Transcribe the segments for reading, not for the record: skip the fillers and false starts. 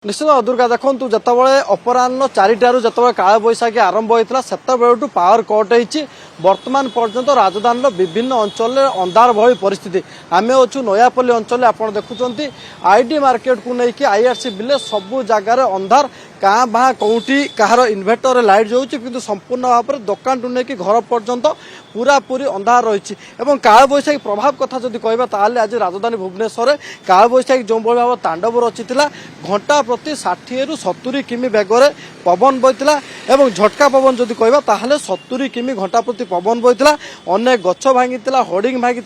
निश्चित दुर्गा देखु जिते अपराह 4टारू जो काल बैशाखी आरंभ होता से पावर कट होती बर्तमान पर्यंत राजधानी विभिन्न अंचल अंधार भली परिस्थिति आम अच्छु नयापल्ली अंचल आप देखुं आईडी मार्केट को लेकिन आईआरसी बिले सबू जगार अंधार क्या बाँ कौटी कहार इन्भर्टर लाइट जाऊँगी किंतु संपूर्ण भाव में दुकान टू लेकिन घर पर्यंत पूरा पूरी अंधार रही काल बैशाखी प्रभाव कथा जब कहता आज राजधानी भुवनेश्वर काल बैशाखी जो भाव तांडव रची घंटा प्रति 60 ରୁ 70 किमी बेगर पवन बईला एवं झटका पवन जदि कहबा 70 किमी घंटा प्रति पवन बईला अनेक गछ भांगी होर्डिंग भांगी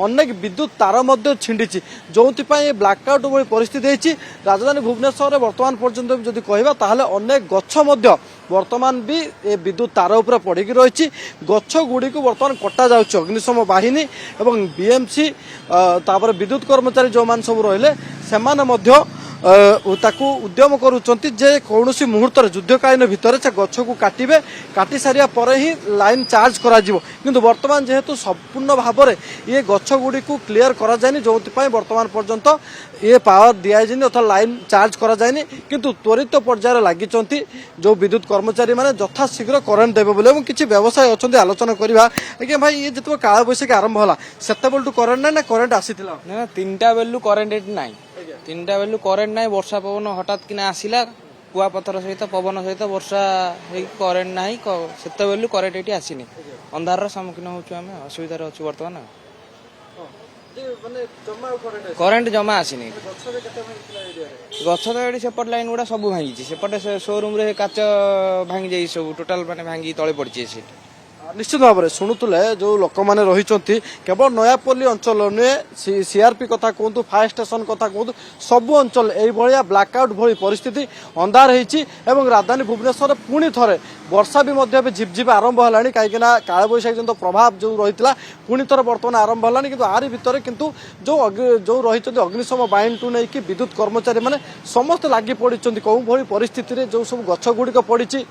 अनेक विद्युत तार छिंडी जो ब्लैकआउट भली परिस्थिति होती राजधानी भुवनेश्वर बर्तमान पर्यंत जदि कहबा अनेक गछ बर्तमान भी ए विद्युत तार उपर पड़िकी रही गछ गुड़ी को बर्तमान कटा जाउछ अग्निशम बाहिनी एवं बीएमसी तापर विद्युत कर्मचारी जो मान सब रहिले सेमाने मध्य ताकू उद्यम करुचंती जे कौनसी मुहूर्त युद्धकालीन भितर से गछ को काटिबे काटी सारिया पर ही लाइन चार्ज करा जिवो किंतु वर्तमान जेहेतु संपूर्ण भाव में ये गछ गुड़ी को क्लियर करा जायनि जो वर्तमान पर्यंत ये पावर दिया जायनि अथवा लाइन चार्ज करा जायनि किंतु त्वरित पर्यायर लागिचंती जो विद्युत कर्मचारी माने यथा शीघ्र करेन्ट देबे बोले एवं किछि व्यवसाय अछंती आलोचना करबा आज्ञा भाई ये जतो काल बैशाखी आरंभ होला सेते बेलटू करेन्ट ना करेन्ट आसीथिला ना 3टा बेलू करेन्ट एट नाही 3टा बेलू करेन्ट नाही वर्षा पवन हठात किना आसिला कुआ पत्थर सहित पवन सहित वर्षा करेन्ट नाही सेते बेलू करेन्ट एटी आसीनी अंधार सम्मुखीन होछु आमे असुविधा होछु वर्तमान करेन्ट जमा आसीनी गछ तो ये सेपट लाइन गुड़ा सब भांगी सेपटे शोरूम रे काच भांगी जाई सब टोटाल माने भांगी तळे पड़ची से निश्चित भाव में शुणुले जो लोक मैंने रही केवल नयापल्ली अंचल नुहे सीआरपी कथा कहतु फायर स्टेशन कथा कहतु सबू अंचल यह ब्लैकआउट भली परिस्थिति अंधार होती राजधानी भुवनेश्वर पुणी थे वर्षा भी झिपझिप आरंभ है कहीं काल बैशाखी जो प्रभाव जो रही पुणी थे बर्तमान आरंभ है कि आरी भितर किंतु जो रही अग्निशम बाहिनी टू नहीं विद्युत कर्मचारी मैंने समस्त लगी पड़ी कौ भली परिस्थिति जो सब गछ गुड़िक पड़ी